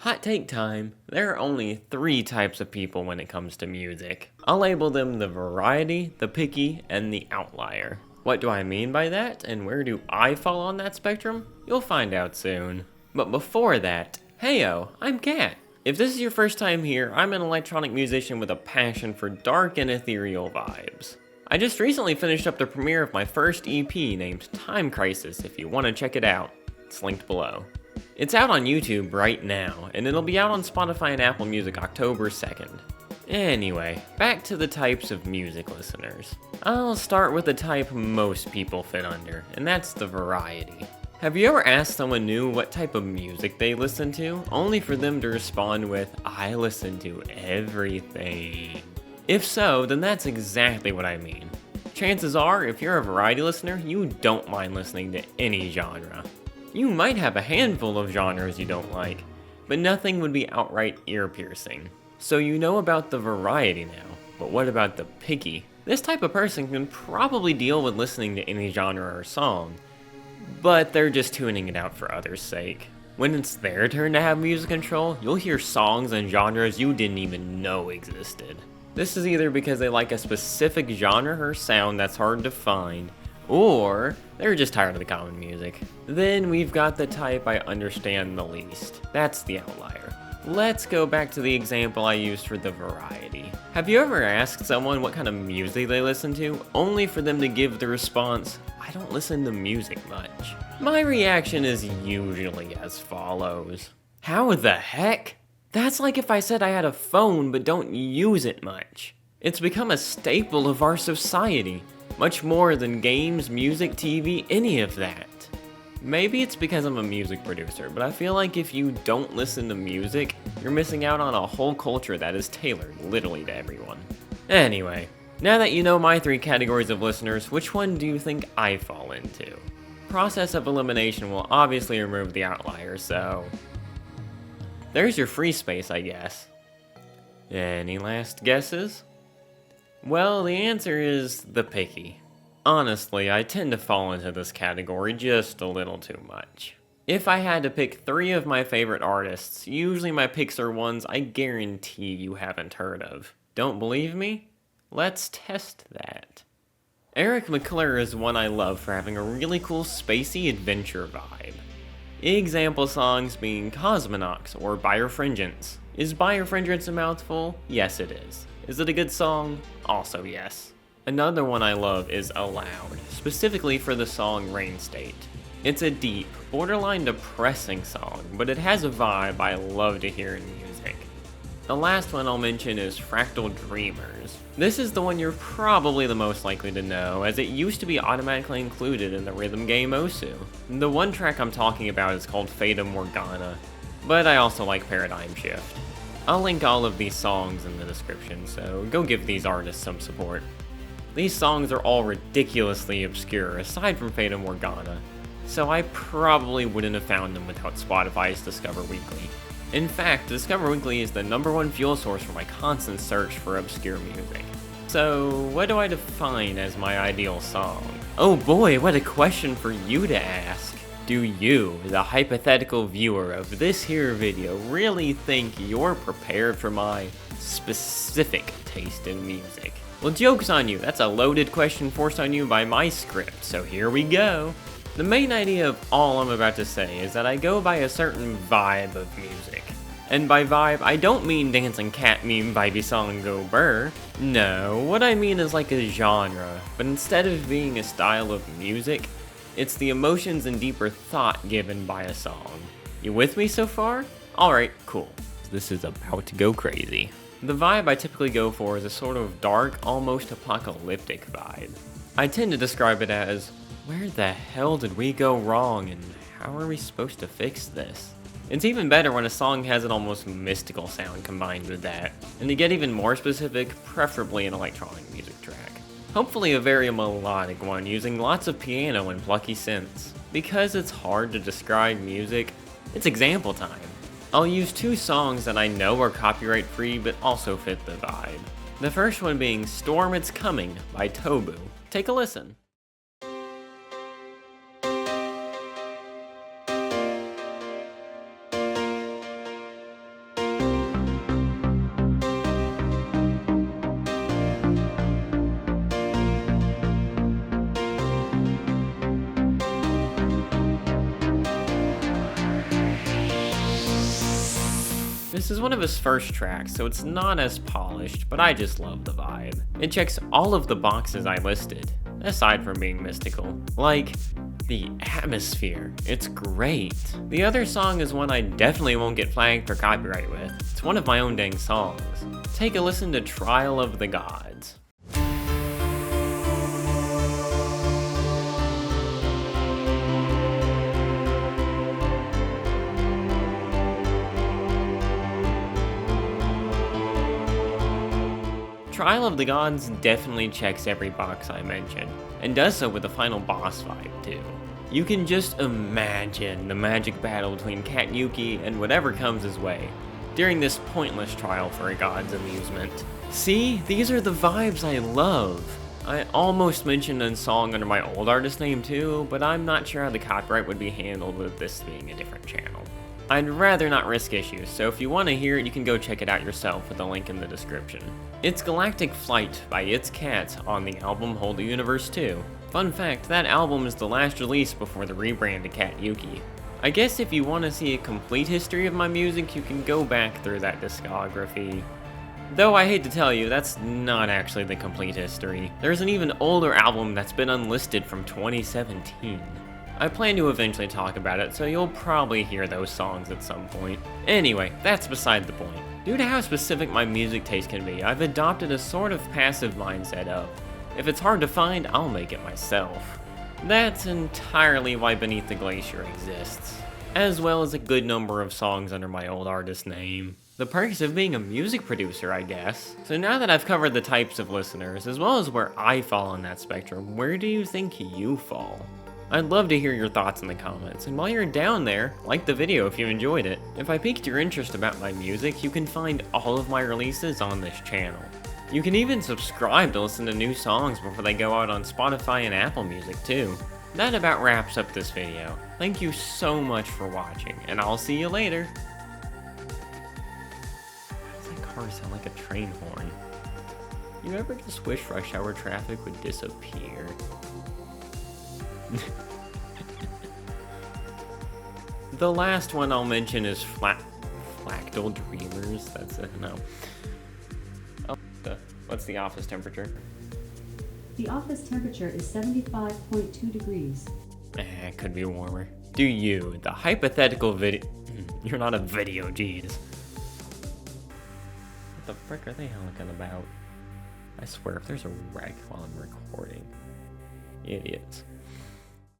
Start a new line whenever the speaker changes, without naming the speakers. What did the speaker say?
Hot take time. There are only 3 types of people when it comes to music. I'll label them the variety, the picky, and the outlier. What do I mean by that, and where do I fall on that spectrum? You'll find out soon. But before that, heyo, I'm Kat. If this is your first time here, I'm an electronic musician with a passion for dark and ethereal vibes. I just recently finished up the premiere of my first EP named Time Crisis if you want to check it out. It's linked below. It's out on YouTube right now, and it'll be out on Spotify and Apple Music October 2nd. Anyway, back to the types of music listeners. I'll start with the type most people fit under, and that's the variety. Have you ever asked someone new what type of music they listen to, only for them to respond with, "I listen to everything"? If so, then that's exactly what I mean. Chances are, if you're a variety listener, you don't mind listening to any genre. You might have a handful of genres you don't like, but nothing would be outright ear-piercing. So you know about the variety now, but what about the picky? This type of person can probably deal with listening to any genre or song, but they're just tuning it out for others' sake. When it's their turn to have music control, you'll hear songs and genres you didn't even know existed. This is either because they like a specific genre or sound that's hard to find, or they're just tired of the common music. Then we've got the type I understand the least. That's the outlier. Let's go back to the example I used for the variety. Have you ever asked someone what kind of music they listen to, only for them to give the response, "I don't listen to music much"? My reaction is usually as follows. How the heck? That's like if I said I had a phone but don't use it much. It's become a staple of our society. Much more than games, music, TV, any of that. Maybe it's because I'm a music producer, but I feel like if you don't listen to music, you're missing out on a whole culture that is tailored literally to everyone. Anyway, now that you know my 3 categories of listeners, which one do you think I fall into? Process of elimination will obviously remove the outlier, so there's your free space, I guess. Any last guesses? Well, the answer is the picky. Honestly, I tend to fall into this category just a little too much. If I had to pick 3 of my favorite artists, usually my picks are ones I guarantee you haven't heard of. Don't believe me? Let's test that. Erik McClure is one I love for having a really cool spacey adventure vibe. Example songs being Cosmonauts or Birefringence. Is Birefringence a mouthful? Yes it is. Is it a good song? Also yes. Another one I love is Alloud, specifically for the song Rainstate. It's a deep, borderline depressing song, but it has a vibe I love to hear in music. The last one I'll mention is Fractal Dreamers. This is the one you're probably the most likely to know, as it used to be automatically included in the rhythm game Osu. The one track I'm talking about is called Fata Morgana, but I also like Paradigm Shift. I'll link all of these songs in the description, so go give these artists some support. These songs are all ridiculously obscure, aside from Fata Morgana, so I probably wouldn't have found them without Spotify's Discover Weekly. In fact, Discover Weekly is the #1 fuel source for my constant search for obscure music. So, what do I define as my ideal song? Oh boy, what a question for you to ask! Do you, the hypothetical viewer of this here video, really think you're prepared for my specific taste in music? Well, joke's on you, that's a loaded question forced on you by my script, so here we go. The main idea of all I'm about to say is that I go by a certain vibe of music. And by vibe, I don't mean Dancing Cat meme vibey song go burr. No, what I mean is like a genre, but instead of being a style of music, it's the emotions and deeper thought given by a song. You with me so far? Alright, cool. This is about to go crazy. The vibe I typically go for is a sort of dark, almost apocalyptic vibe. I tend to describe it as, where the hell did we go wrong and how are we supposed to fix this? It's even better when a song has an almost mystical sound combined with that. And to get even more specific, preferably an electronic music track. Hopefully a very melodic one using lots of piano and plucky synths. Because it's hard to describe music, it's example time. I'll use 2 songs that I know are copyright free but also fit the vibe. The first one being Storm It's Coming by Tobu. Take a listen. This is one of his first tracks, so it's not as polished, but I just love the vibe. It checks all of the boxes I listed, aside from being mystical. Like, the atmosphere. It's great. The other song is one I definitely won't get flagged for copyright with. It's one of my own dang songs. Take a listen to Trial of the Gods. Trial of the Gods definitely checks every box I mentioned, and does so with the final boss vibe too. You can just imagine the magic battle between Cat Yuki and whatever comes his way, during this pointless trial for a god's amusement. See, these are the vibes I love. I almost mentioned a song under my old artist name too, but I'm not sure how the copyright would be handled with this being a different channel. I'd rather not risk issues, so if you want to hear it, you can go check it out yourself with the link in the description. It's Galactic Flight by It's Cat on the album Holy Universe 2. Fun fact, that album is the last release before the rebrand to Cat Yuki. I guess if you want to see a complete history of my music, you can go back through that discography. Though I hate to tell you, that's not actually the complete history. There's an even older album that's been unlisted from 2017. I plan to eventually talk about it, so you'll probably hear those songs at some point. Anyway, that's beside the point. Due to how specific my music taste can be, I've adopted a sort of passive mindset of, if it's hard to find, I'll make it myself. That's entirely why Beneath the Glacier exists, as well as a good number of songs under my old artist name. The perks of being a music producer, I guess. So now that I've covered the types of listeners, as well as where I fall on that spectrum, where do you think you fall? I'd love to hear your thoughts in the comments, and while you're down there, like the video if you enjoyed it. If I piqued your interest about my music, you can find all of my releases on this channel. You can even subscribe to listen to new songs before they go out on Spotify and Apple Music too. That about wraps up this video. Thank you so much for watching, and I'll see you later. Why does that car sound like a train horn? You ever just wish rush hour traffic would disappear? The last one I'll mention is Fractal Dreamers. That's it. No. Oh, what's the office temperature?
The office temperature is 75.2 degrees.
It could be warmer. Do you, the hypothetical video... You're not a video, jeez. What the frick are they honking about? I swear, if there's a wreck while I'm recording. Idiots.